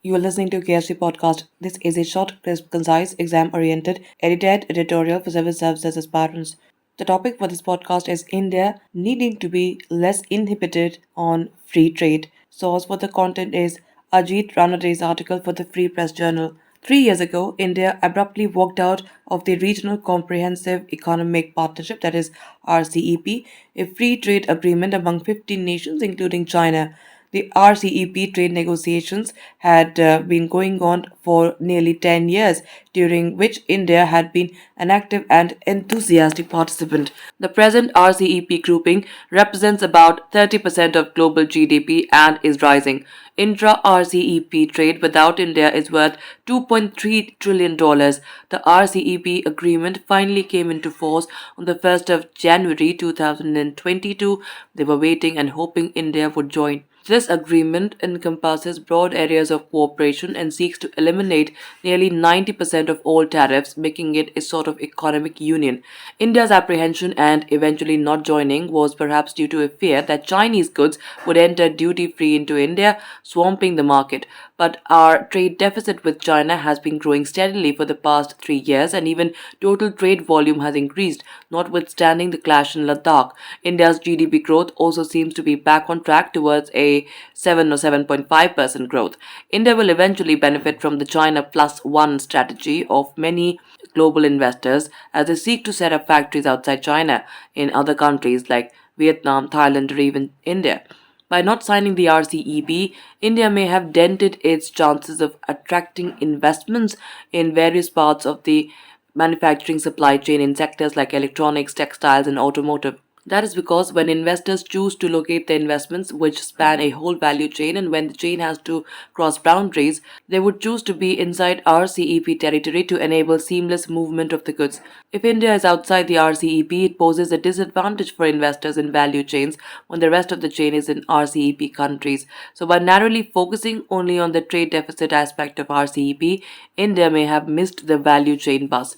You are listening to KSC Podcast. This is a short, crisp, concise, exam oriented, edited editorial for civil services aspirants. The topic for this podcast is India needing to be less inhibited on free trade. Source for the content is Ajit Ranade's article for the Free Press Journal. 3 years ago, India abruptly walked out of the Regional Comprehensive Economic Partnership, that is RCEP, a free trade agreement among 15 nations, including China. The RCEP trade negotiations had been going on for nearly 10 years, during which India had been an active and enthusiastic participant. The present RCEP grouping represents about 30% of global GDP and is rising. Intra RCEP trade without India is worth $2.3 trillion. The RCEP agreement finally came into force on the 1st of January 2022. They were waiting and hoping India would join. This agreement encompasses broad areas of cooperation and seeks to eliminate nearly 90% of all tariffs, making it a sort of economic union. India's apprehension and eventually not joining was perhaps due to a fear that Chinese goods would enter duty free into India, swamping the market. But our trade deficit with China has been growing steadily for the past 3 years, and even total trade volume has increased, notwithstanding the clash in Ladakh. India's GDP growth also seems to be back on track towards a 7 or 7.5% growth. India will eventually benefit from the China plus one strategy of many global investors as they seek to set up factories outside China in other countries like Vietnam, Thailand, or even India. By not signing the RCEP, India may have dented its chances of attracting investments in various parts of the manufacturing supply chain in sectors like electronics, textiles, and automotive. That is because when investors choose to locate their investments, which span a whole value chain, and when the chain has to cross boundaries, they would choose to be inside RCEP territory to enable seamless movement of the goods. If India is outside the RCEP, it poses a disadvantage for investors in value chains when the rest of the chain is in RCEP countries. So, by narrowly focusing only on the trade deficit aspect of RCEP, India may have missed the value chain bus.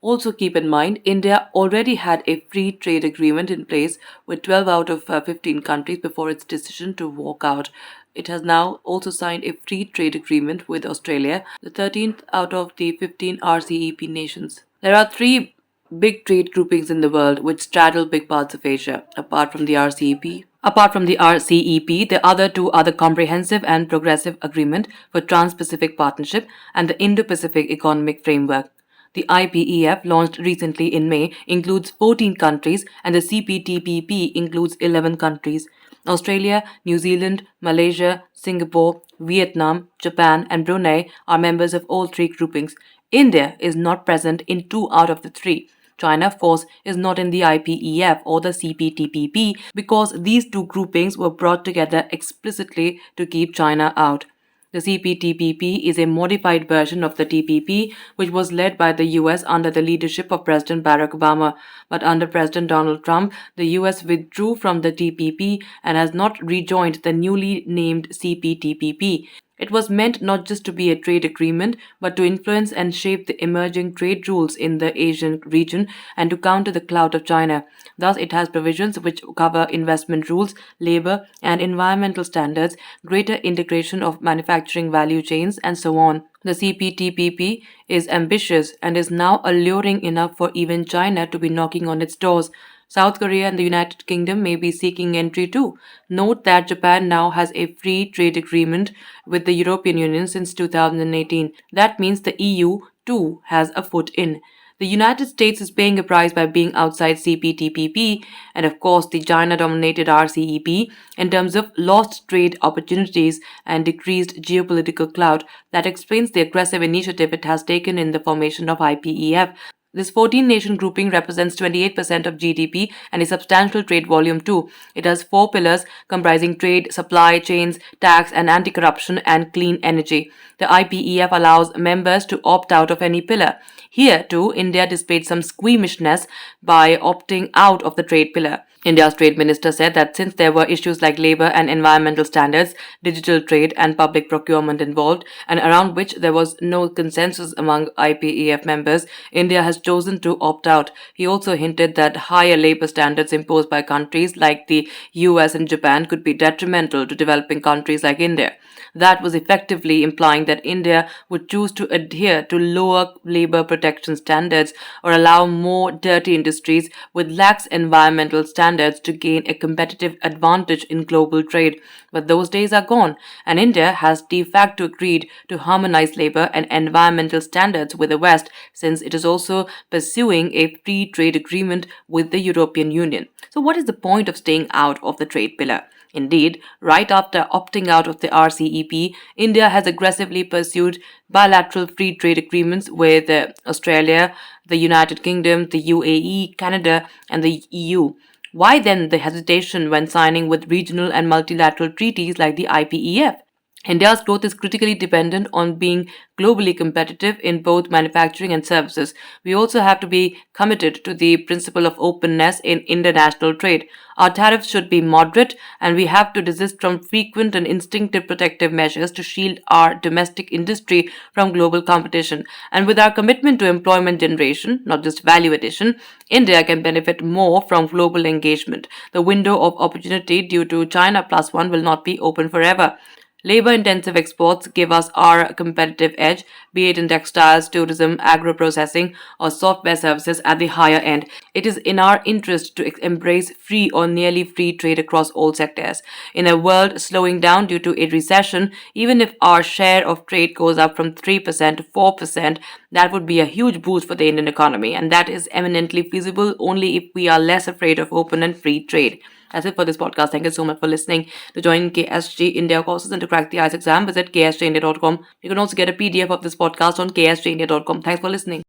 Also, keep in mind, India already had a free trade agreement in place with 12 out of 15 countries before its decision to walk out. It has now also signed a free trade agreement with Australia, the 13th out of the 15 RCEP nations. There are three big trade groupings in the world which straddle big parts of Asia, apart from the RCEP. Apart from the RCEP, the other two are the Comprehensive and Progressive Agreement for Trans-Pacific Partnership and the Indo-Pacific Economic Framework. The IPEF, launched recently in May, includes 14 countries, and the CPTPP includes 11 countries. Australia, New Zealand, Malaysia, Singapore, Vietnam, Japan, and Brunei are members of all three groupings. India is not present in two out of the three. China, of course, is not in the IPEF or the CPTPP because these two groupings were brought together explicitly to keep China out. The CPTPP is a modified version of the TPP, which was led by the US under the leadership of President Barack Obama. But under President Donald Trump, the US withdrew from the TPP and has not rejoined the newly named CPTPP. It was meant not just to be a trade agreement, but to influence and shape the emerging trade rules in the Asian region and to counter the clout of China. Thus, it has provisions which cover investment rules, labor and environmental standards, greater integration of manufacturing value chains, and so on. The CPTPP is ambitious and is now alluring enough for even China to be knocking on its doors. South Korea and the United Kingdom may be seeking entry too. Note that Japan now has a free trade agreement with the European Union since 2018. That means the EU too has a foot in. The United States is paying a price by being outside CPTPP and, of course, the China dominated RCEP in terms of lost trade opportunities and decreased geopolitical clout. That explains the aggressive initiative it has taken in the formation of IPEF. This 14 nation grouping represents 28% of GDP and a substantial trade volume too. It has four pillars comprising trade, supply chains, tax and anti-corruption and clean energy. The IPEF allows members to opt out of any pillar. Here too, India displayed some squeamishness by opting out of the trade pillar. India's trade minister said that since there were issues like labor and environmental standards, digital trade, and public procurement involved, and around which there was no consensus among IPEF members, India has chosen to opt out. He also hinted that higher labor standards imposed by countries like the US and Japan could be detrimental to developing countries like India. That was effectively implying that India would choose to adhere to lower labor protection standards or allow more dirty industries with lax environmental standards to gain a competitive advantage in global trade. But those days are gone, and India has de facto agreed to harmonize labor and environmental standards with the West, since it is also pursuing a free trade agreement with the European Union. So, what is the point of staying out of the trade pillar? Indeed, right after opting out of the RCEP, India has aggressively pursued bilateral free trade agreements with Australia, the United Kingdom, the UAE, Canada, and the EU. Why then the hesitation when signing with regional and multilateral treaties like the IPEF? India's growth is critically dependent on being globally competitive in both manufacturing and services. We also have to be committed to the principle of openness in international trade. Our tariffs should be moderate, and we have to desist from frequent and instinctive protective measures to shield our domestic industry from global competition. And with our commitment to employment generation, not just value addition, India can benefit more from global engagement. The window of opportunity due to China Plus One will not be open forever. Labor intensive exports give us our competitive edge, be it in textiles, tourism, agro processing, or software services at the higher end. It is in our interest to embrace free or nearly free trade across all sectors. In a world slowing down due to a recession, even if our share of trade goes up from 3% to 4%, that would be a huge boost for the Indian economy, and that is eminently feasible only if we are less afraid of open and free trade. That's it for this podcast. Thank you so much for listening. To join KSG India courses and to crack the IELTS exam, visit ksgindia.com. You can also get a PDF of this podcast on ksgindia.com. Thanks for listening.